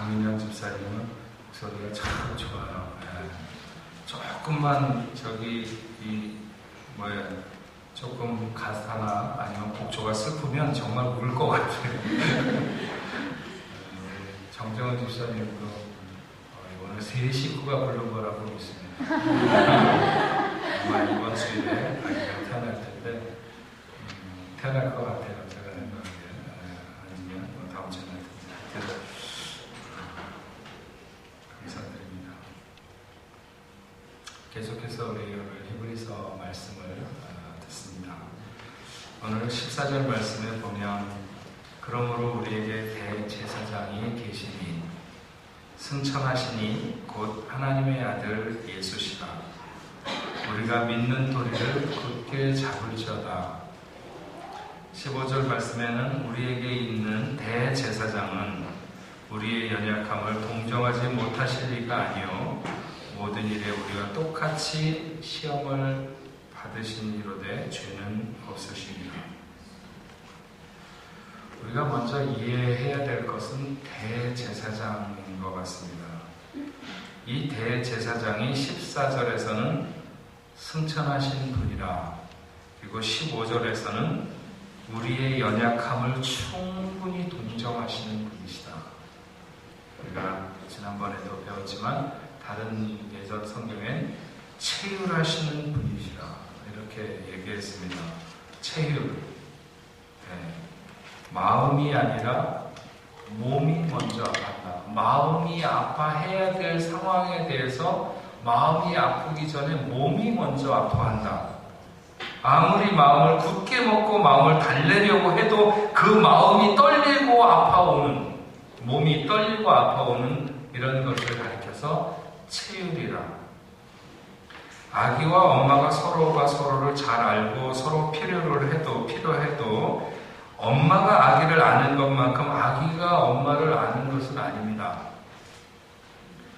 강민영 집사님은 목소리가 참 좋아요. 조금만 조금 가사나 아니면 곡조가 슬프면 정말 울 것 같아요. 정정은 집사님도 오늘 세 식구가 부른 거라고 믿습니다. 아마 이번 주일에 아기가 태어날 텐데 태어날 것 같아요. 제가 생각하기에 아니면 다음 주에 날 텐데 감사드립니다. 계속해서 우리 오늘 히브리서 말씀을 듣습니다. 오늘 14절 말씀에 보면 그러므로 우리에게 대제사장이 계시니 승천하시니 곧 하나님의 아들 예수시라. 우리가 믿는 도리를 굳게 잡을지어다. 15절 말씀에는 우리에게 있는 대제사장은 우리의 연약함을 동정하지 못하실 리가 아니요 모든 일에 우리가 똑같이 시험을 받으신 이로되 죄는 없으십니다. 우리가 먼저 이해해야 될 것은 대제사장인 것 같습니다. 이 대제사장이 14절에서는 승천하신 분이라, 그리고 15절에서는 우리의 연약함을 충분히 동정하시는 분이시다. 우리가 지난번에도 배웠지만 다른 예전 성경엔 체휼하시는 분이시라 이렇게 얘기했습니다. 체휼, 마음이 아니라 몸이 먼저 아팠다. 마음이 아파해야 될 상황에 대해서 마음이 아프기 전에 몸이 먼저 아파한다. 아무리 마음을 굳게 먹고 마음을 달래려고 해도 그 마음이 떨리고 아파오는, 몸이 떨리고 아파오는 이런 것을 가리켜서 체휼이라. 아기와 엄마가 서로가 서로를 잘 알고 서로 필요해도 엄마가 아기를 아는 것만큼 아기가 엄마를 아는 것은 아닙니다.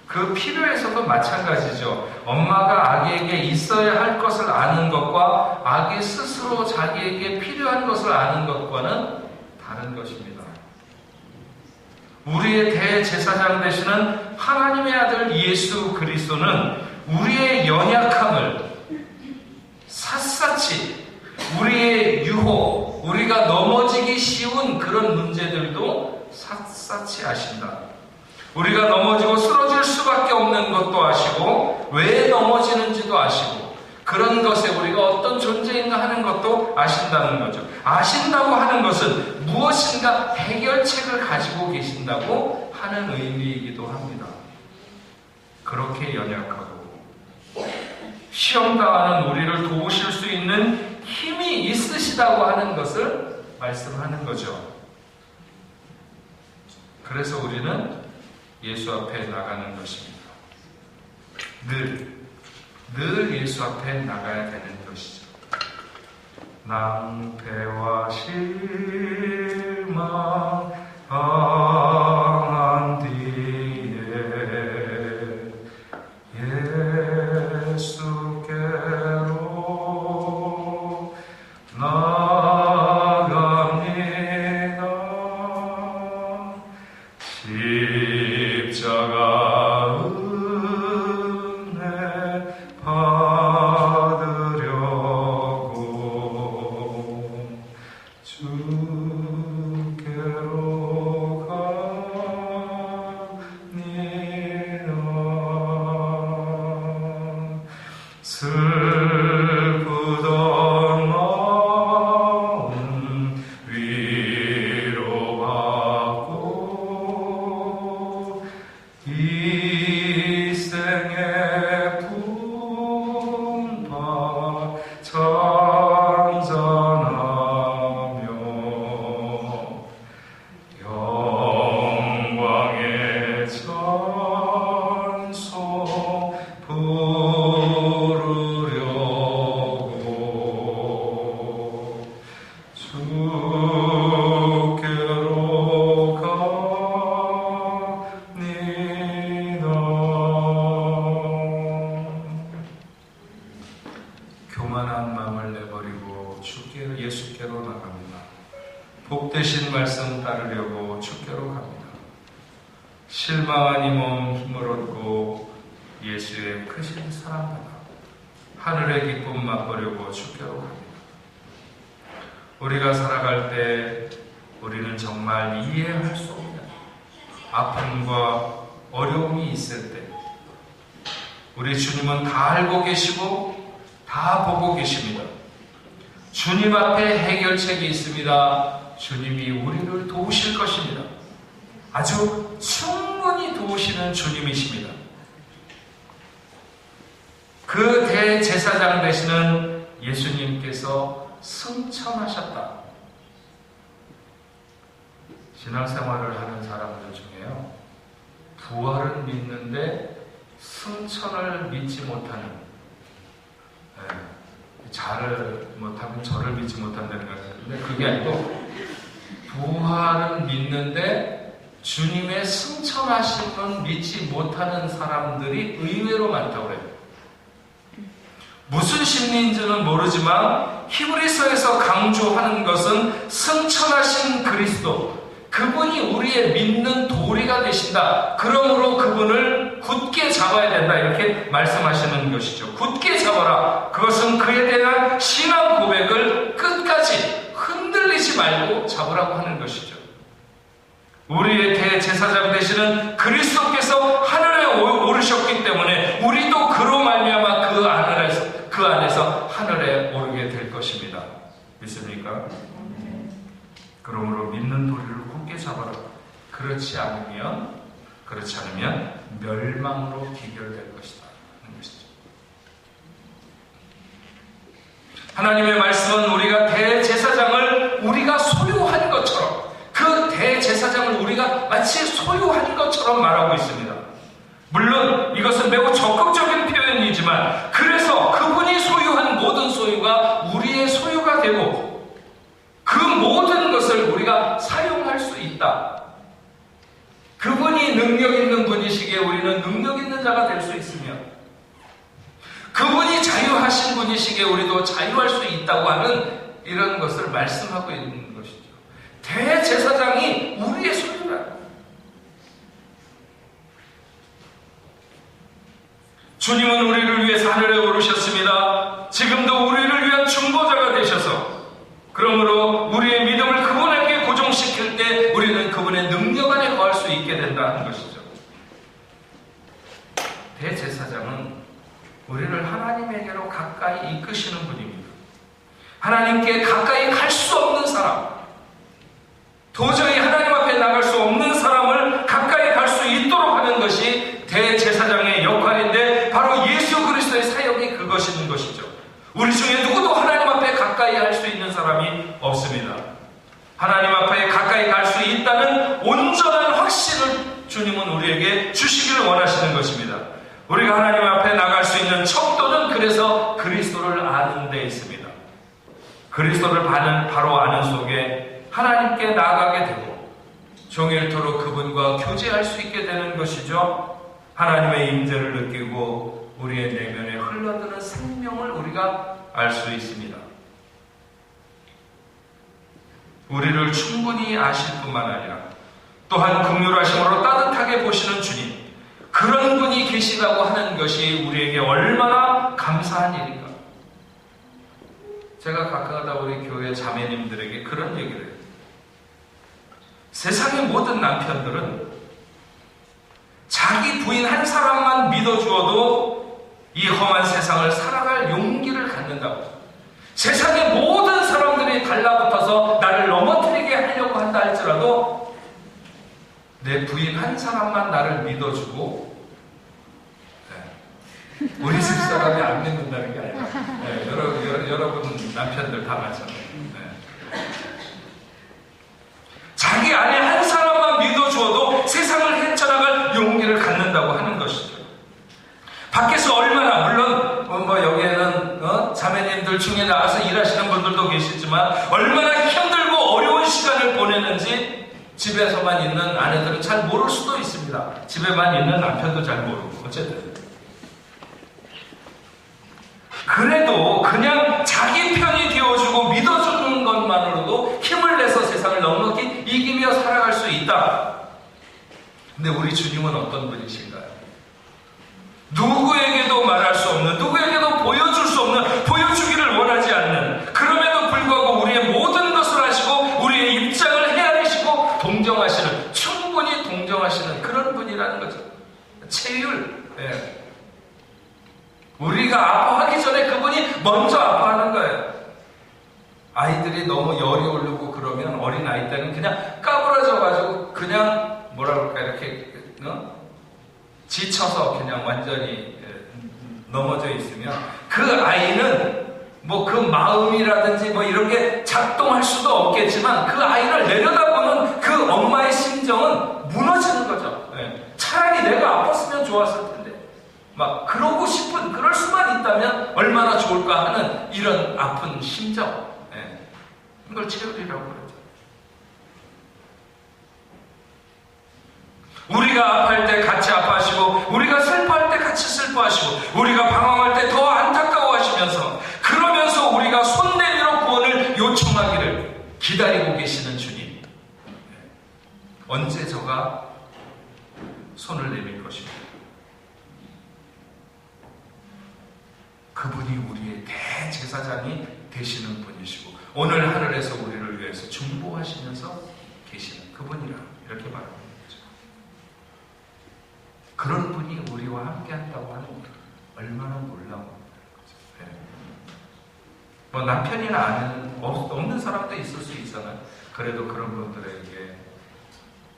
그 필요에서도 마찬가지죠. 엄마가 아기에게 있어야 할 것을 아는 것과 아기 스스로 자기에게 필요한 것을 아는 것과는 다른 것입니다. 우리의 대제사장 되시는 하나님의 아들 예수 그리스도는 우리의 연약함을 샅샅이, 우리의 유혹, 우리가 넘어지기 쉬운 그런 문제들도 샅샅이 아신다. 우리가 넘어지고 쓰러질 수밖에 없는 것도 아시고 왜 넘어지는지도 아시고 그런 것에 우리가 어떤 존재인가 하는 것도 아신다는 거죠. 아신다고 하는 것은 무엇인가 해결책을 가지고 계신다고 하는 의미이기도 합니다. 그렇게 연약하고 시험당하는 우리를 도우실 수 있는 힘이 있으시다고 하는 것을 말씀하는 거죠. 그래서 우리는 예수 앞에 나가는 것입니다. 늘 예수 앞에 나가야 되는 것이죠. 낭패와 실망 당한 뒤에 예수께로 나갑니다. 십자가 은혜 받으려고 주께로 갑니다. 슬프던 마음 위로받고 실망한 이 몸 힘을 얻고 예수의 크신 사랑받아 하늘의 기쁨 맛보려고 주께로 갑니다. 우리가 살아갈 때 우리는 정말 이해할 수 없는 아픔과 어려움이 있을 때 우리 주님은 다 알고 계시고 다 보고 계십니다. 주님 앞에 해결책이 있습니다. 주님이 우리를 도우실 것입니다. 아주 충분히 도우시는 주님이십니다. 그 대제사장 되시는 예수님께서 승천하셨다. 신앙생활을 하는 사람들 중에요, 부활은 믿는데 승천을 믿지 못하는, 자를 못하면 저를 믿지 못한다는 것인데, 그게 아니고 부활은 믿는데 주님의 승천하심은 믿지 못하는 사람들이 의외로 많다고 해요. 무슨 심리인지는 모르지만 히브리서에서 강조하는 것은 승천하신 그리스도, 그분이 우리의 믿는 도리가 되신다. 그러므로 그분을 굳게 잡아야 된다. 이렇게 말씀하시는 것이죠. 굳게 잡아라. 그것은 그에 대한 신앙 고백을 끝까지 흔들리지 말고 잡으라고 하는 것이죠. 우리의 대제사장 되시는 그리스도께서 하늘에 오르셨기 때문에 우리도 그로 말미암아 그 안에서 하늘에 오르게 될 것입니다. 믿습니까? 그러므로 믿는 도리를 굳게 잡아라. 그렇지 않으면 멸망으로 기결될 것이다 하는 것이죠. 하나님의 말씀은 우리가 대제사장을 우리가 소유한 것처럼, 그 대제사장을 우리가 마치 소유한 것처럼 말하고 있습니다. 물론 이것은 매우 적극적인 표현이지만, 그래서 그분이 소유한 모든 소유가 우리의 소유가 되고 그 모든 것을 우리가 사용할 수 있다. 그분이 능력 있는 분이시기에 우리는 능력 있는 자가 될 수 있으며, 그분이 자유하신 분이시기에 우리도 자유할 수 있다고 하는 이런 것을 말씀하고 있는 것이죠. 대제사장이 우리의 소유라. 주님은 우리를 위해서 하늘에 오르셨습니다. 지금도 우리를 위한 중보자가 되셔서, 그러므로 우리의 믿음을 그분에게 고정시킬 때 우리는 그분의 능력 안에 거할 수 있게 된다는 것이죠. 대제사장은 우리를 하나님에게로 가까이 이끄시는 분입니다. 하나님께 가까이 갈 수 없는 사람, 도저히 하나님 앞에 나갈 수 없는 사람을 가까이 갈 수 있도록 하는 것이 대제사장의 역할인데, 바로 예수 그리스도의 사역이 그것인 것이죠. 우리 중에 누구도 하나님 앞에 가까이 할 수 있는 사람이 없습니다. 하나님 앞에 가까이 갈 수 있다는 온전한 확신을 주님은 우리에게 주시기를 원하시는 것입니다. 우리가 하나님 앞에 나갈 수 있는 척도는 그래서 그리스도를 아는 데 있습니다. 그리스도를 바로 아는 속에 하나님께 나아가게 되고 종일토록 그분과 교제할 수 있게 되는 것이죠. 하나님의 임재를 느끼고 우리의 내면에 흘러드는 생명을 우리가 알 수 있습니다. 우리를 충분히 아실 뿐만 아니라 또한 긍휼하심으로 따뜻하게 보시는 주님, 그런 분이 계시다고 하는 것이 우리에게 얼마나 감사한 일인가. 제가 가끔가다 우리 교회 자매님들에게 그런 얘기를 해요. 세상의 모든 남편들은 자기 부인 한 사람만 믿어주어도 이 험한 세상을 살아갈 용기를 갖는다고. 세상의 모든 사람들이 달라붙어서 나를 넘어뜨리게 하려고 한다 할지라도 내 부인 한 사람만 나를 믿어주고, 우리 집 사람이 안 믿는다는 게 아니라, 여러분 남편들 다 마찬가지예요. 자기 안에 한 사람만 믿어주어도 세상을 헤쳐나갈 용기를 갖는다고 하는 것이죠. 밖에서 얼마나, 물론 여기에는 자매님들 중에 나와서 일하시는 분들도 계시지만 얼마나 힘들고 어려운 시간을 보내는지 집에서만 있는 아내들은 잘 모를 수도 있습니다. 집에만 있는 남편도 잘 모르고. 어쨌든 그래도 그냥 자기 편이 되어주고 믿어주는 것만으로도 힘을 내서 세상을 넉넉히 이기며 살아갈 수 있다. 근데 우리 주님은 어떤 분이신가요? 누구에게도 말할 수 없는, 누구에게도 보여줄 수 없는, 보여주기를 원하지 않는, 그럼에도 불구하고 우리의 모든 것을 하시고 우리의 입장을 헤아리시고 동정하시는, 충분히 동정하시는 그런 분이라는 거죠. 체율. 예. 우리가 아파하기 전에 그분이 먼저 아파하는 거예요. 아이들이 너무 열이 오르고 그러면 어린 아이 때는 그냥 까부러져가지고 그냥 뭐라 그럴까 이렇게 지쳐서 그냥 완전히 넘어져 있으면 그 아이는 뭐 그 마음이라든지 뭐 이런 게 작동할 수도 없겠지만 그 아이를 내려다보는 그 엄마의 심정은 무너지는 거죠. 차라리 내가 아팠으면 좋았을 텐데 막 그러고 싶은, 그럴 수만 있다면 얼마나 좋을까 하는 이런 아픈 심정, 이걸 체율이라고 그러죠. 우리가 아파할 때 같이 아파하시고 우리가 슬퍼할 때 같이 슬퍼하시고 우리가 방황할 때 더 안타까워하시면서, 그러면서 우리가 손 내밀어 구원을 요청하기를 기다리고 계시는 주님. 언제 저가 손을 내밀 것입니다. 그분이 우리의 대제사장이 되시는 분이시고 오늘 하늘에서 우리를 위해서 중보하시면서 계시는 그분이라 이렇게 말합니다. 그런 분이 우리와 함께 한다고 하는 게 얼마나 놀라운 거죠. 뭐 남편이나 아내는 없는 사람도 있을 수 있잖아요. 그래도 그런 분들에게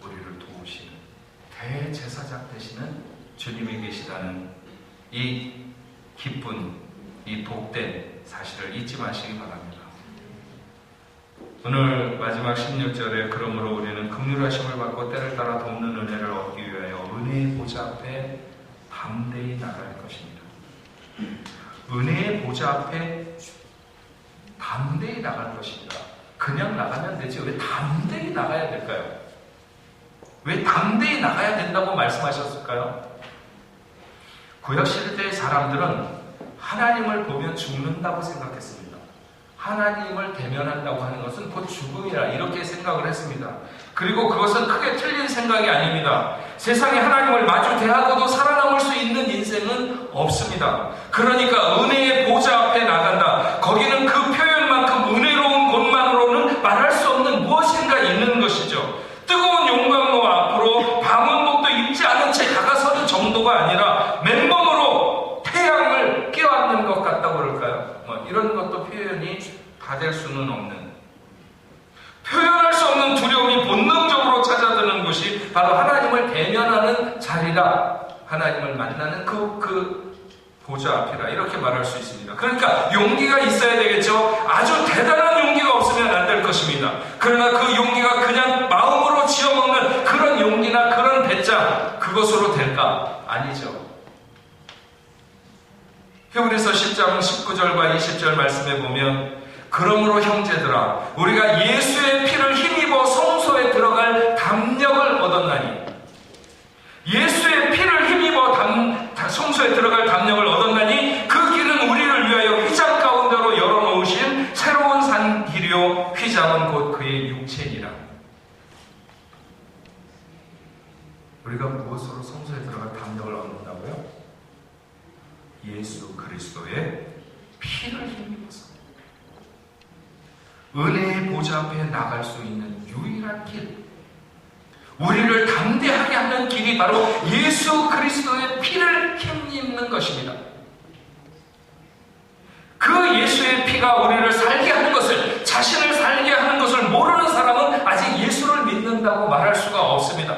우리를 도우시는 대제사장 되시는 주님이 계시다는 이 기쁜, 이 복된 사실을 잊지 마시기 바랍니다. 오늘 마지막 16절에 그러므로 우리는 긍휼하심을 받고 때를 따라 돕는 은혜를 얻기 위하여 은혜의 보좌 앞에 담대히 나갈 것입니다. 은혜의 보좌 앞에 담대히 나갈 것입니다. 그냥 나가면 되지 왜 담대히 나가야 될까요? 왜 담대히 나가야 된다고 말씀하셨을까요? 구약시대의 사람들은 하나님을 보면 죽는다고 생각했습니다. 하나님을 대면한다고 하는 것은 곧 죽음이라 이렇게 생각을 했습니다. 그리고 그것은 크게 틀린 생각이 아닙니다. 세상에 하나님을 마주 대하고도 살아남을 수 있는 인생은 없습니다. 그러니까 은혜의 보좌 앞에 나간다. 거기는 그 표현만큼 은혜로운 곳만으로는 말할 수 없는 무엇인가 있는 것이죠. 뜨거운 용광로 앞으로 방음복도 입지 않은 채 다가서는 정도가 아니라 맨몸으로 태양을 껴안는 것 같다고 그럴까요? 이런 것도 표현이 다 될 수는 없는, 표현할 수 없는 두려움이 본능적으로 찾아드는 곳이 바로 하나님을 대면하는 자리라, 하나님을 만나는 그 보좌 앞이라 이렇게 말할 수 있습니다. 그러니까 용기가 있어야 되겠죠. 아주 대단한 용기가 없으면 안 될 것입니다. 그러나 그 용기가 그냥 마음으로 지어먹는 그런 용기나 그런 배짱, 그것으로 될까? 아니죠. 히브리서 10장 19절과 20절 말씀에 보면 그러므로 형제들아 우리가 예수의 피를 힘입어 성소에 들어갈 담력을 얻었나니, 예수의 피를 힘입어 성소에 들어갈 담력을 얻었나니 그 길은 우리를 위하여 휘장 가운데로 열어놓으신 새로운 산 길이요 휘장은 곧 그의 육체니라. 우리가 무엇으로 성소에 들어갈 담력을 얻는다고요? 예수 그리스도의 피를 힘입어서 은혜의 보좌 앞에 나갈 수 있는 유일한 길, 우리를 담대하게 하는 길이 바로 예수 그리스도의 피를 힘입는 것입니다. 그 예수의 피가 우리를 살게 하는 것을, 자신을 살게 하는 것을 모르는 사람은 아직 예수를 믿는다고 말할 수가 없습니다.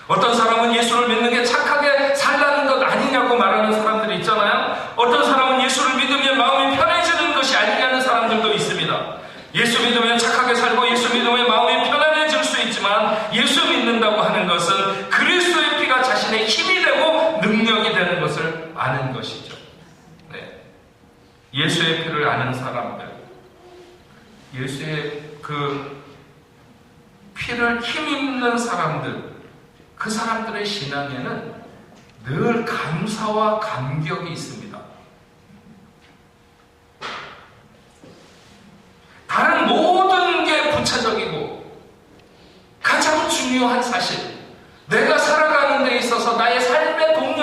어떤 사람은 예수를 믿는 게 착하게 살라는 것 아니냐고 말하는 사람들이 있잖아요. 어떤 사람은 예수를 믿으면 마음이 편해지는 것이 아니냐는 사람들도 있습니다. 예수 믿으면 착하게 살고 예수 믿으면 마음이 편안해질 수 있지만 예수 믿는다고 하는 것은 그리스도의 피가 자신의 힘이 되고 능력이 되는 것을 아는 것이죠. 예수의 피를 아는 사람들, 예수의 그 피를 힘입는 사람들, 그 사람들의 신앙에는 늘 감사와 감격이 있습니다. 다른 모든 게 부차적이고 가장 중요한 사실, 내가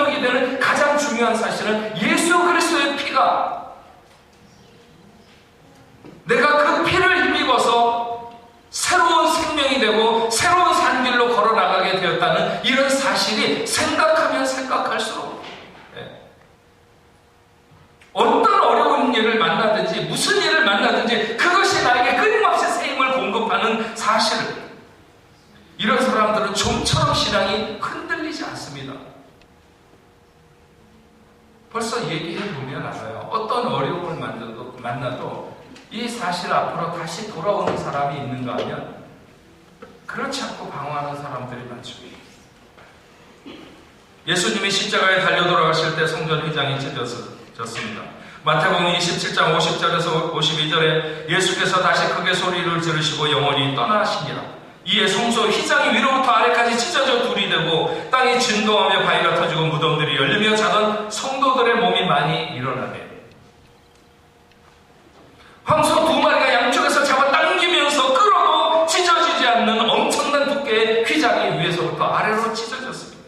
능력이 되는 가장 중요한 사실은 예수 그리스도의 피가, 내가 그 피를 힘입어서 새로운 생명이 되고 새로운 산길로 걸어나가게 되었다는 이런 사실이 생각하면 생각할수록, 어떤 어려운 일을 만나든지 무슨 일을 만나든지 그것이 나에게 끊임없이 새 힘을 공급하는 사실을, 이런 사람들은 좀처럼 신앙이 흔들리지 않습니다. 벌써 얘기해 보면 알아요. 어떤 어려움을 만나도 이 사실 앞으로 다시 돌아오는 사람이 있는가 하면 그렇지 않고 방황하는 사람들이 많죠. 예수님이 십자가에 달려 돌아가실 때 성전 휘장이 찢어졌습니다. 마태복음 27장 50절에서 52절에 예수께서 다시 크게 소리를 지르시고 영원히 떠나시니라. 이에 성소 휘장이 위로부터 아래까지 찢어져 둘이 되고 땅이 진동하며 바위가 터지고 무덤들이 열리며 자던 성도들의 몸이 많이 일어나네. 황소 두 마리가 양쪽에서 잡아당기면서 끌어도 찢어지지 않는 엄청난 두께의 휘장이 위에서부터 아래로 찢어졌습니다.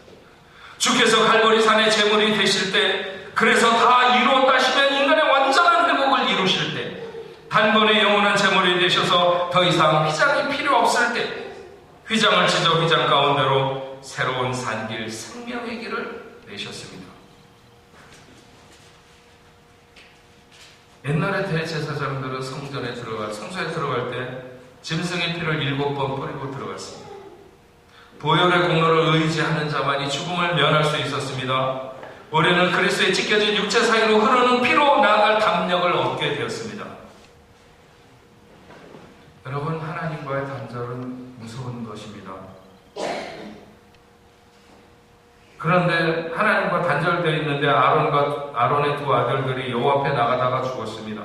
주께서 갈보리 산의 제물이 되실 때, 그래서 다 이루었다 하시면 인간의 완전한 회복을 이루실 때, 단번에 영원한 제물이 되셔서 더 이상 휘장이 필요 없을 때, 휘장을 찢어 휘장 가운데로 새로운 산길 생명의 길을 내셨습니다. 옛날에 대제사장들은 성소에 들어갈 때 짐승의 피를 7번 뿌리고 들어갔습니다. 보혈의 공로를 의지하는 자만이 죽음을 면할 수 있었습니다. 우리는 그리스도에 찢겨진 육체 사이로 흐르는 피로 나아갈 담력을 얻게 되었습니다. 여러분, 하나님과의 단절은 무서운 것입니다. 그런데 하나님과 단절되어 있는데 아론의 두 아들들이 여호와 앞에 나가다가 죽었습니다.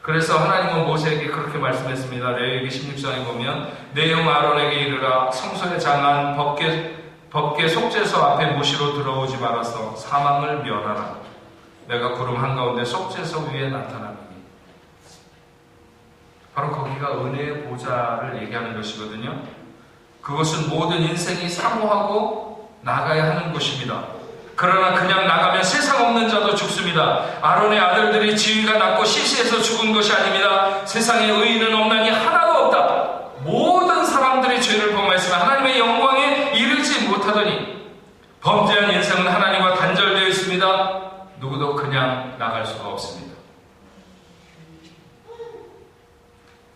그래서 하나님은 모세에게 그렇게 말씀했습니다. 레위기 16장에 보면 내 형 아론에게 이르라, 성소에 장한 법궤 속죄소 앞에 무시로 들어오지 말아서 사망을 면하라. 내가 구름 한가운데 속죄소 위에 나타나리니. 바로 거기가 은혜의 보좌를 얘기하는 것이거든요. 그것은 모든 인생이 사모하고 나가야 하는 곳입니다. 그러나 그냥 나가면 세상 없는 자도 죽습니다. 아론의 아들들이 지위가 낮고 시시해서 죽은 것이 아닙니다. 세상에 의인은 없나니 하나도 없다. 모든 사람들이 죄를 범하였으면 하나님의 영광에 이르지 못하더니, 범죄한 인생은 하나님과 단절되어 있습니다. 누구도 그냥 나갈 수가 없습니다.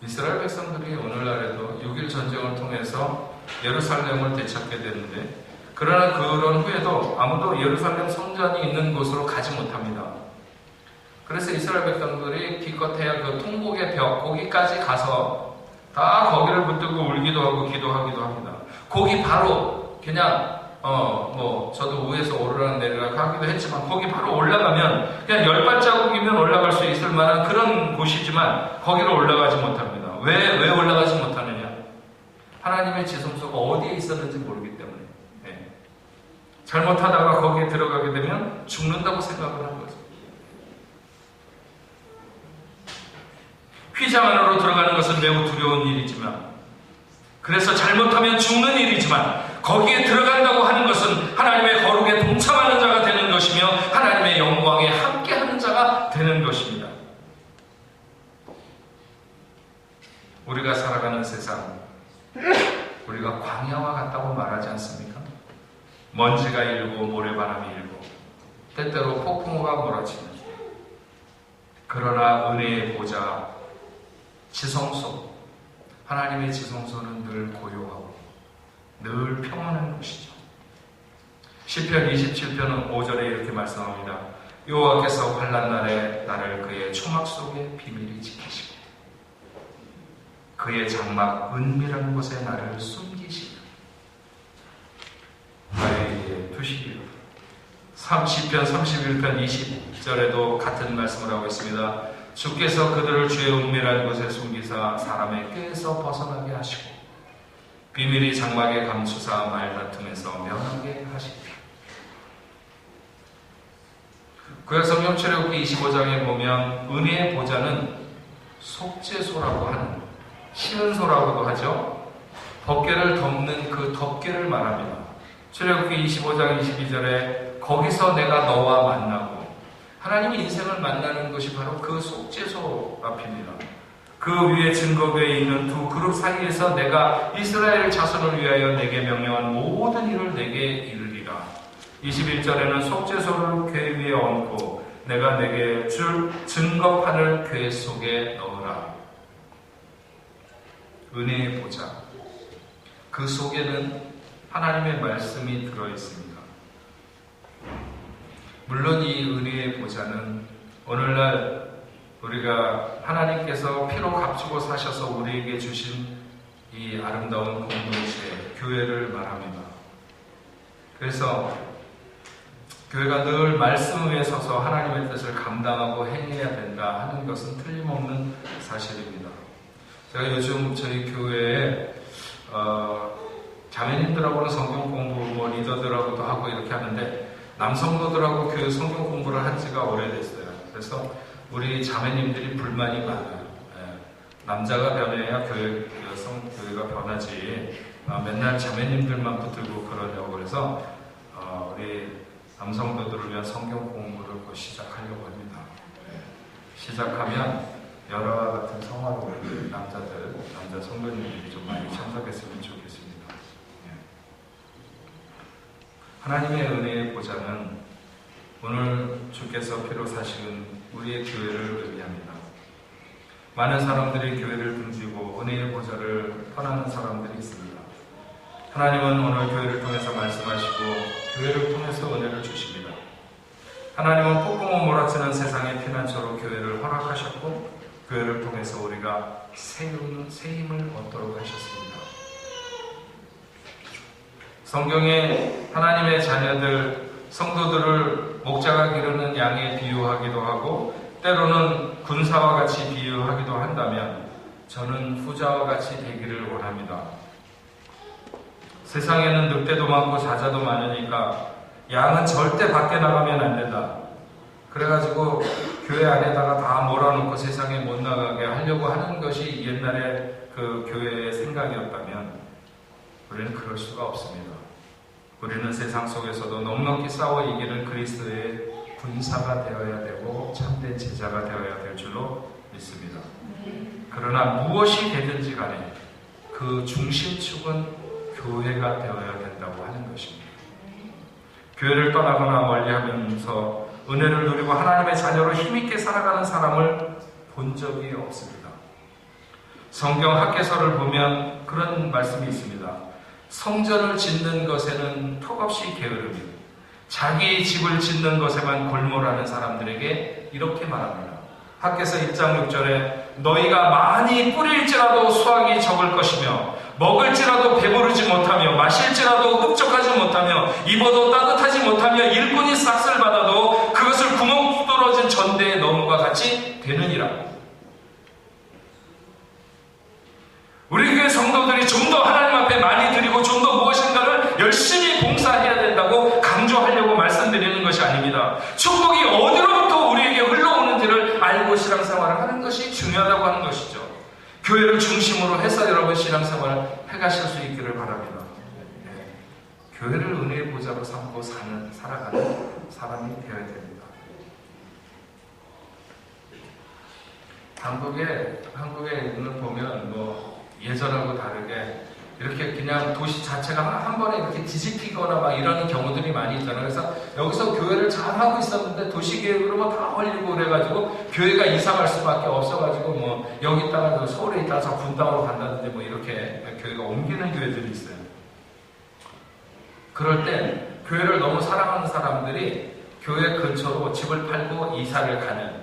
이스라엘 백성들이 오늘날에도 6.1 전쟁을 통해서 예루살렘을 되찾게 되는데, 그러나 그런 후에도 아무도 예루살렘 성전이 있는 곳으로 가지 못합니다. 그래서 이스라엘 백성들이 기껏해야 그 통곡의 벽, 거기까지 가서 다 거기를 붙들고 울기도 하고 기도하기도 합니다. 거기 바로 그냥 저도 위에서 오르락 내리락 하기도 했지만, 거기 바로 올라가면 그냥 10발자국이면 올라갈 수 있을 만한 그런 곳이지만 거기로 올라가지 못합니다. 왜 올라가지 못하느냐? 하나님의 지성소가 어디에 있었는지 모르기 때문에. 잘못하다가 거기에 들어가게 되면 죽는다고 생각을 한 거죠. 휘장 안으로 들어가는 것은 매우 두려운 일이지만, 그래서 잘못하면 죽는 일이지만, 거기에 들어간다고 하는 것은 하나님의 거룩에 동참하는 자가 되는 것이며 하나님의 영광에 함께하는 자가 되는 것입니다. 우리가 살아가는 세상, 우리가 광야와 같다고 말하지 않습니까? 먼지가 일고 모래바람이 일고 때때로 폭풍우가 몰아치는, 그러나 은혜의 보좌, 지성소, 하나님의 지성소는 늘 고요하고 늘 평안한 곳이죠. 시편 27편은 5절에 이렇게 말씀합니다. 여호와께서 환난 날에 나를 그의 초막 속에 비밀히 지키시고 그의 장막 은밀한 곳에 나를 숨기시고 나에게 두시리라. 시편 31편 20절에도 같은 말씀을 하고 있습니다. 주께서 그들을 주의 은밀한 곳에 숨기사 사람의 꾀에서 벗어나게 하시고 비밀이 장막에 감추사 말다툼에서 면하게 하시리라. 구약성경 출애굽기 25장에 보면 은혜의 보좌는 속죄소라고 하는, 시은소라고도 하죠. 덮개를 덮는 그 덮개를 말합니다. 출애굽기 25장 22절에 거기서 내가 너와 만나고, 하나님이 인생을 만나는 것이 바로 그 속죄소 앞입니다. 그 위에 증거궤에 있는 두 그룹 사이에서 내가 이스라엘 자손을 위하여 내게 명령한 모든 일을 내게 이르리라. 21절에는 속죄소를 궤 위에 얹고 내가 내게 줄 증거판을 궤 속에 넣으라. 은혜의 보좌, 그 속에는 하나님의 말씀이 들어있습니다. 물론 이 은혜의 보좌는 오늘날 우리가 하나님께서 피로 값주고 사셔서 우리에게 주신 이 아름다운 공동체, 교회를 말합니다. 그래서 교회가 늘 말씀 위에 서서 하나님의 뜻을 감당하고 행해야 된다 하는 것은 틀림없는 사실입니다. 제가 요즘 저희 교회에 자매님들하고는 성경 공부, 리더들하고도 하고 이렇게 하는데, 남성도들하고 교회 성경 공부를 한 지가 오래됐어요. 그래서 우리 자매님들이 불만이 많아요. 남자가 변해야 교회가 변하지, 맨날 자매님들만 붙들고 그러냐고. 그래서 우리 남성도들을 위한 성경 공부를 곧 시작하려고 합니다. 시작하면 여러와 같은 성화로운 남자 성도님들이 좀 많이 참석했으면 좋겠습니다. 하나님의 은혜의 보좌는 오늘 주께서 피로 사신 우리의 교회를 의미합니다. 많은 사람들이 교회를 등지고 은혜의 보좌를 떠나는 사람들이 있습니다. 하나님은 오늘 교회를 통해서 말씀하시고 교회를 통해서 은혜를 주십니다. 하나님은 폭풍우 몰아치는 세상의 피난처로 교회를 허락하셨고, 교회를 통해서 우리가 새 힘을 얻도록 하셨습니다. 성경에 하나님의 자녀들, 성도들을 목자가 기르는 양에 비유하기도 하고, 때로는 군사와 같이 비유하기도 한다면, 저는 후자와 같이 되기를 원합니다. 세상에는 늑대도 많고 사자도 많으니까 양은 절대 밖에 나가면 안 된다. 그래가지고 교회 안에다가 다 몰아놓고 세상에 못 나가게 하려고 하는 것이 옛날에 그 교회의 생각이었다면, 우리는 그럴 수가 없습니다. 우리는 세상 속에서도 넉넉히 싸워 이기는 그리스도의 군사가 되어야 되고 참된 제자가 되어야 될 줄로 믿습니다. 그러나 무엇이 되든지 간에 그 중심축은 교회가 되어야 된다고 하는 것입니다. 교회를 떠나거나 멀리하면서 은혜를 누리고 하나님의 자녀로 힘있게 살아가는 사람을 본 적이 없습니다. 성경 학개서를 보면 그런 말씀이 있습니다. 성전을 짓는 것에는 턱없이 게으름이, 자기 집을 짓는 것에만 골몰하는 사람들에게 이렇게 말합니다. 학개서 1장 6절에 너희가 많이 뿌릴지라도 수확이 적을 것이며, 먹을지라도 배부르지 못하며, 마실지라도 흡족하지 못하며, 입어도 따뜻하지 못하며, 일꾼이 싹을 받아도 그것을 구멍 뚫어진 전대에 넣음과 같이 되느니라. 우리 교회 성도들이 좀 더 하나님 앞에 많이 드리고 좀 더 무엇인가를 열심히 봉사해야 된다고 강조하려고 말씀드리는 것이 아닙니다. 축복이 어디로부터 우리에게 흘러오는지를 알고 신앙생활을 하는 것이 중요하다고 하는 것이죠. 교회를 중심으로 해서 여러분 신앙생활을 해가실 수 있기를 바랍니다. 교회를 은혜의 보좌로 삼고 살아가는 사람이 되어야 됩니다. 한국에 보면 예전하고 다르게 이렇게 그냥 도시 자체가 한 번에 이렇게 뒤집히거나 막 이러는 경우들이 많이 있잖아요. 그래서 여기서 교회를 잘 하고 있었는데 도시계획으로 다 헐리고 그래가지고 교회가 이사갈 수밖에 없어가지고 여기 있다가 서울에 있다가 저 분당으로 간다든지 이렇게 교회가 옮기는 교회들이 있어요. 그럴 때 교회를 너무 사랑하는 사람들이 교회 근처로 집을 팔고 이사를 가는,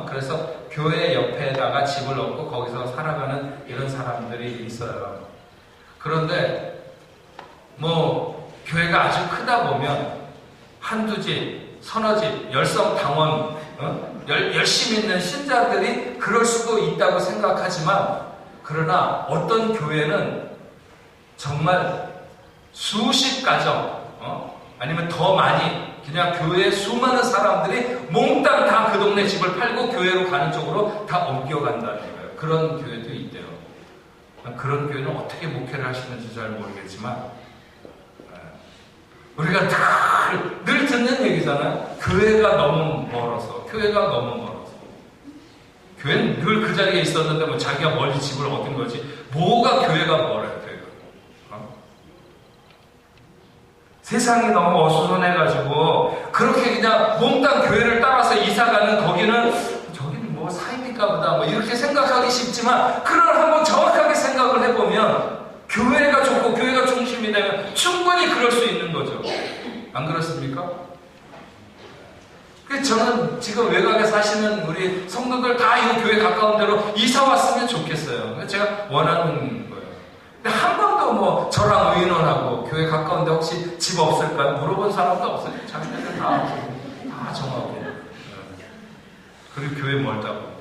그래서 교회 옆에다가 집을 얻고 거기서 살아가는 이런 사람들이 있어요. 그런데 교회가 아주 크다 보면 한두 집, 서너 집, 열성당원, 열심히 있는 신자들이 그럴 수도 있다고 생각하지만, 그러나 어떤 교회는 정말 수십 가정, 아니면 더 많이, 그냥 교회에 수많은 사람들이 몽땅 다 그 동네 집을 팔고 교회로 가는 쪽으로 다 옮겨간다는 거예요. 그런 교회도 있대요. 그런 교회는 어떻게 목회를 하시는지 잘 모르겠지만, 우리가 늘 듣는 얘기잖아요. 교회가 너무 멀어서. 교회가 너무 멀어서. 교회는 늘 그 자리에 있었는데 뭐 자기가 멀리 집을 얻은 거지. 뭐가 교회가 멀어요, 교회가. 세상이 너무 어수선해가지고 그렇게 그냥 몽땅 교회를 따라서 이사가는 거기는 저기는 뭐 사입니까 보다 뭐 이렇게 생각하기 쉽지만 그걸 한번 정확하게 생각을 해보면 교회가 좋고 교회가 중심이 되면 충분히 그럴 수 있는 거죠. 안 그렇습니까? 그래서 저는 지금 외곽에 사시는 우리 성도들 다 이 교회 가까운 데로 이사 왔으면 좋겠어요. 제가 원하는 거예요. 근데 한 번도 뭐 저랑 의논하고 교회 가까운데 혹시 집 없을까요? 물어본 사람도 없어요. 자기네들 다 정하고. 그리고 교회 멀다고.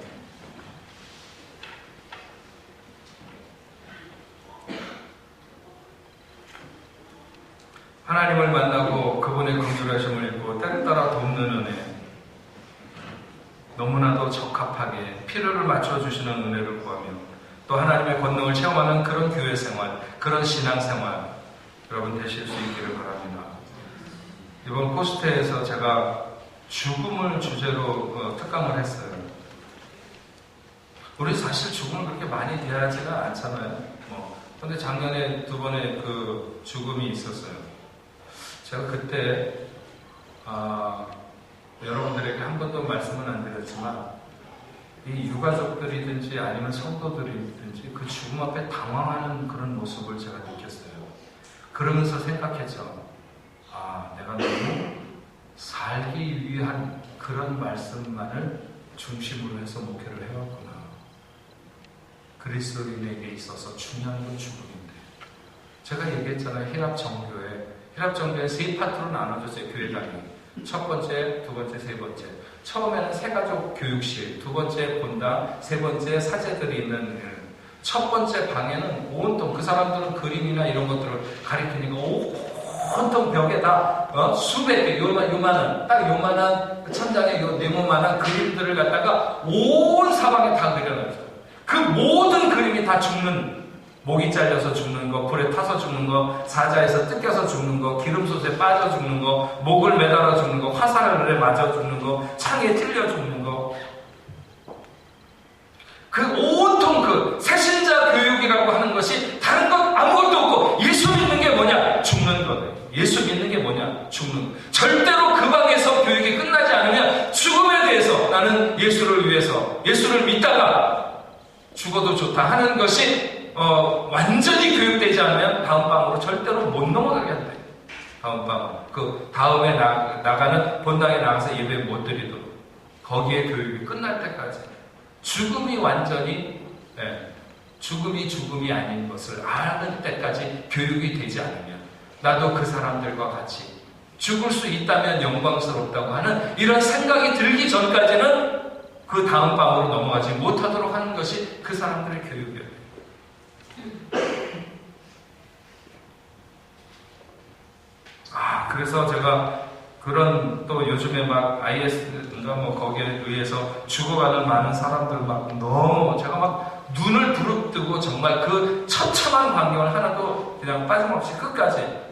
하나님을 만나고 그분의 긍휼하심을 입고 때를 따라 돕는 은혜, 너무나도 적합하게 필요를 맞춰주시는 은혜를 구하며 또 하나님의 권능을 체험하는 그런 교회 생활, 그런 신앙 생활 여러분 되실 수 있기를 바랍니다. 이번 포스트에서 제가 죽음을 주제로 특강을 했어요. 우리 사실 죽음을 그렇게 많이 대하지가 않잖아요. 근데 작년에 2번의 그 죽음이 있었어요. 제가 그때 여러분들에게 한 번도 말씀은 안 드렸지만 이 유가족들이든지 아니면 성도들이든지 그 죽음 앞에 당황하는 그런 모습을 제가 느꼈어요. 그러면서 생각했죠. 내가 너무 살기 위한 그런 말씀만을 중심으로 해서 목회를 해왔구나. 그리스도인에게 있어서 중요한 건 죽음인데, 제가 얘기했잖아요. 힐합정교회 세 파트로 나눠졌어요. 교회당이. 첫 번째, 두 번째, 세 번째. 처음에는 새가족 교육실, 두 번째 본당, 세 번째 사제들이 있는 첫 번째 방에는 온통 그 사람들은 그림이나 이런 것들을 가리키니까 온통 벽에다 수백 개 요만한 딱 요만한 천장에 요 네모만한 그림들을 갖다가 온 사방에 다 그려놨어요. 그 모든 그림이 다 죽는, 목이 잘려서 죽는 거, 불에 타서 죽는 거, 사자에서 뜯겨서 죽는 거, 기름솥에 빠져 죽는 거, 목을 매달아 죽는 거, 화살에 맞아 죽는 거, 창에 찔려 죽는 거. 그 온통 그 새신자 교육이라고 하는 것이 다른 것 아무것도 없고 예수 믿는 게 뭐냐? 죽는 거예요. 예수 믿는 게 뭐냐? 죽는 거. 절대로 그 방에서 교육이 끝나지 않으면 죽음에 대해서 나는 예수를 위해서 예수를 믿다가 죽어도 좋다 하는 것이 완전히 교육되지 않으면 다음 방으로 절대로 못 넘어가게 한다. 다음 방. 그 다음에 나가는 본당에 나가서 예배 못 드리도록. 거기에 교육이 끝날 때까지. 죽음이 완전히, 죽음이 아닌 것을 아는 때까지 교육이 되지 않으면 나도 그 사람들과 같이 죽을 수 있다면 영광스럽다고 하는 이런 생각이 들기 전까지는 그 다음 방으로 넘어가지 못하도록 하는 것이 그 사람들의 교육이에요. 그래서 제가 그런 또 요즘에 막 IS인가 뭐 거기에 의해서 죽어가는 많은 사람들 막 너무 제가 막 눈을 부릅뜨고 정말 그 처참한 광경을 하나도 그냥 빠짐없이 끝까지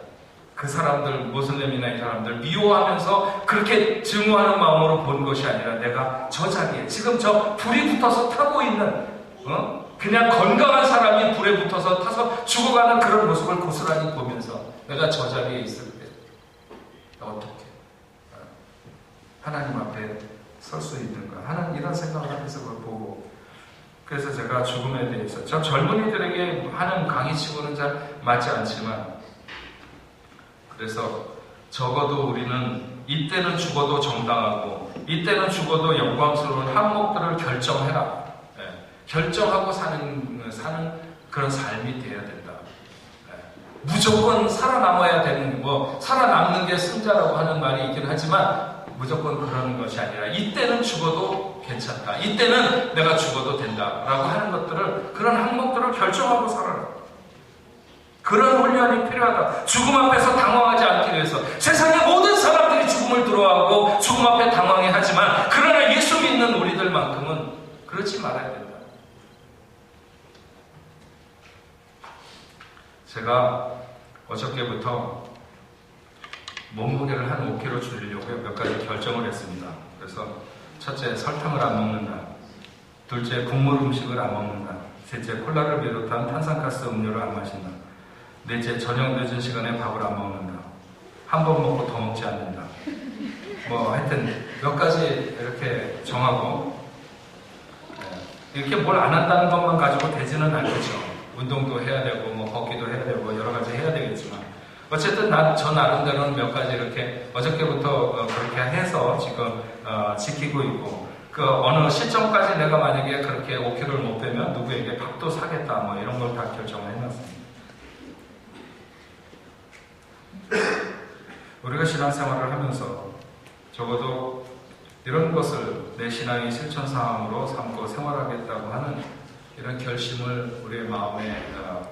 그 사람들, 모슬렘이나 이 사람들 미워하면서 그렇게 증오하는 마음으로 본 것이 아니라 내가 저 자리에 지금 저 불이 붙어서 타고 있는 그냥 건강한 사람이 불에 붙어서 타서 죽어가는 그런 모습을 고스란히 보면서 내가 저 자리에 있을 때 어떻게 하나님 앞에 설 수 있는가 하는 이런 생각을 하면서 그걸 보고, 그래서 제가 죽음에 대해서 저 젊은이들에게 하는 강의치고는 잘 맞지 않지만, 그래서 적어도 우리는 이때는 죽어도 정당하고 이때는 죽어도 영광스러운 항목들을 결정해라. 결정하고 사는 그런 삶이 되어야 된다. 무조건 살아남아야 되는 살아남는 게 승자라고 하는 말이 있긴 하지만 무조건 그런 것이 아니라 이때는 죽어도 괜찮다. 이때는 내가 죽어도 된다라고 하는 것들을, 그런 항목들을 결정하고 살아라. 그런 훈련이 필요하다. 죽음 앞에서 당황하지 않기 위해서. 세상의 모든 사람들이 죽음을 두려워하고 죽음 앞에 당황해하지만 그러나 예수 믿는 우리들만큼은 그렇지 말아야 된다. 제가 어저께부터 몸무게를 한 5kg 줄이려고 몇 가지 결정을 했습니다. 그래서 첫째, 설탕을 안 먹는다. 둘째, 국물 음식을 안 먹는다. 셋째, 콜라를 비롯한 탄산가스 음료를 안 마신다. 넷째, 저녁 늦은 시간에 밥을 안 먹는다. 한 번 먹고 더 먹지 않는다. 하여튼 몇 가지 이렇게 정하고, 이렇게 뭘 안 한다는 것만 가지고 되지는 않겠죠. 운동도 해야 되고, 걷기도 해야 되고, 여러 가지 해야 되겠지만, 어쨌든 저 나름대로는 몇 가지 이렇게 어저께부터 그렇게 해서 지금 지키고 있고, 그 어느 시점까지 내가 만약에 그렇게 5kg를 못 빼면 누구에게 밥도 사겠다, 이런 걸 다 결정을 해놨습니다. 우리가 신앙생활을 하면서 적어도 이런 것을 내 신앙의 실천사항으로 삼고 생활하겠다고 하는 이런 결심을 우리의 마음에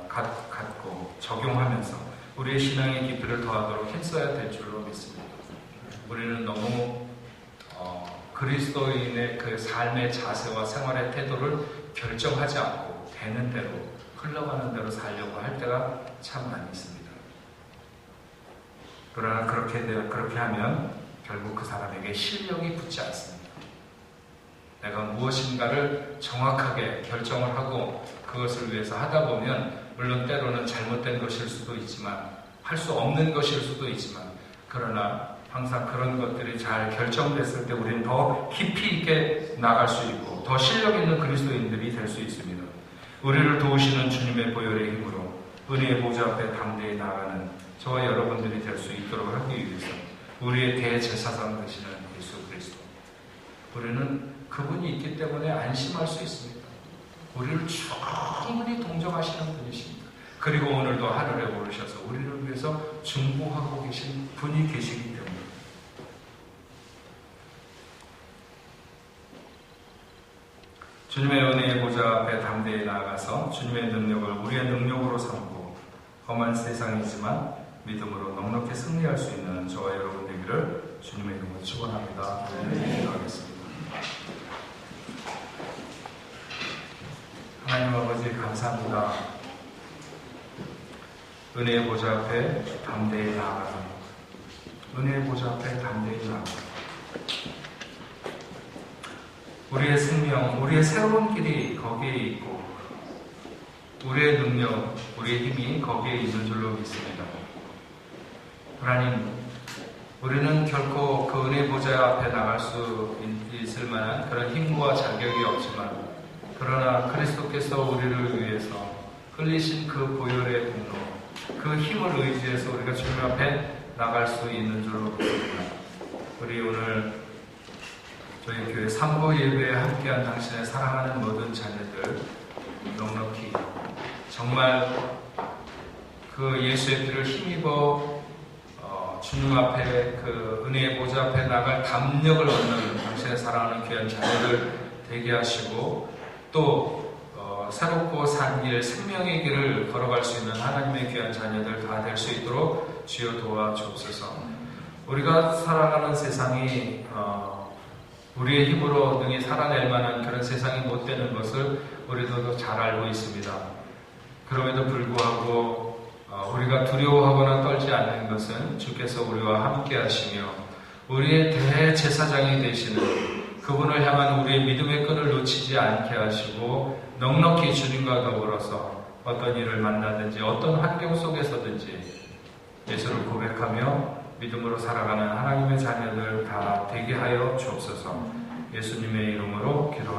갖고 적용하면서 우리의 신앙의 깊이를 더하도록 힘써야 될 줄로 믿습니다. 우리는 너무 그리스도인의 그 삶의 자세와 생활의 태도를 결정하지 않고 되는 대로 흘러가는 대로 살려고 할 때가 참 많이 있습니다. 그러나 그렇게 하면 결국 그 사람에게 실력이 붙지 않습니다. 내가 무엇인가를 정확하게 결정을 하고 그것을 위해서 하다 보면 물론 때로는 잘못된 것일 수도 있지만 할 수 없는 것일 수도 있지만 그러나 항상 그런 것들이 잘 결정됐을 때 우리는 더 깊이 있게 나갈 수 있고 더 실력 있는 그리스도인들이 될 수 있습니다. 우리를 도우시는 주님의 보혈의 힘으로 은혜의 보좌 앞에 담대히 나아가는 저와 여러분들이 될 수 있도록 하기 위해서 우리의 대제사장 되시는 예수 그리스도, 우리는 그분이 있기 때문에 안심할 수 있습니다. 우리를 충분히 동정하시는 분이십니다. 그리고 오늘도 하늘에 오르셔서 우리를 위해서 중보하고 계신 분이 계시기 때문에 주님의 은혜의 보좌 앞에 담대히 나아가서 주님의 능력을 우리의 능력으로 삼고 험한 세상이지만 믿음으로 넉넉히 승리할 수 있는 저와 여러분 되기를 주님의 이름으로 축원합니다. 기도하겠습니다. 하나님 아버지 감사합니다. 은혜의 보좌 앞에 담대히 나아가라. 은혜의 보좌 앞에 담대히 나아가라. 우리의 생명, 우리의 새로운 길이 거기에 있고 우리의 능력, 우리의 힘이 거기에 있는 줄로 믿습니다. 하나님, 우리는 결코 그 은혜 보좌 앞에 나갈 수 있을 만한 그런 힘과 자격이 없지만 그러나 그리스도께서 우리를 위해서 흘리신 그 보혈의 공로, 그 힘을 의지해서 우리가 주님 앞에 나갈 수 있는 줄로 믿습니다. 우리 오늘 저희 교회 3부 예배에 함께한 당신의 사랑하는 모든 자녀들 넉넉히 정말 그 예수의 피를 힘입어 주님 앞에 그 은혜의 보좌 앞에 나갈 담력을 얻는 당신의 사랑하는 귀한 자녀들 되게 하시고 또 새롭고 산 길, 생명의 길을 걸어갈 수 있는 하나님의 귀한 자녀들 다 될 수 있도록 주여 도와주옵소서. 우리가 살아가는 세상이 우리의 힘으로 능히 살아낼 만한 그런 세상이 못 되는 것을 우리도 잘 알고 있습니다. 그럼에도 불구하고 우리가 두려워하거나 떨지 않는 것은 주께서 우리와 함께 하시며 우리의 대제사장이 되시는 그분을 향한 우리의 믿음의 끈을 놓치지 않게 하시고 넉넉히 주님과 더불어서 어떤 일을 만나든지 어떤 환경 속에서든지 예수를 고백하며 믿음으로 살아가는 하나님의 자녀들 다 되게 하여 주옵소서. 예수님의 이름으로 기도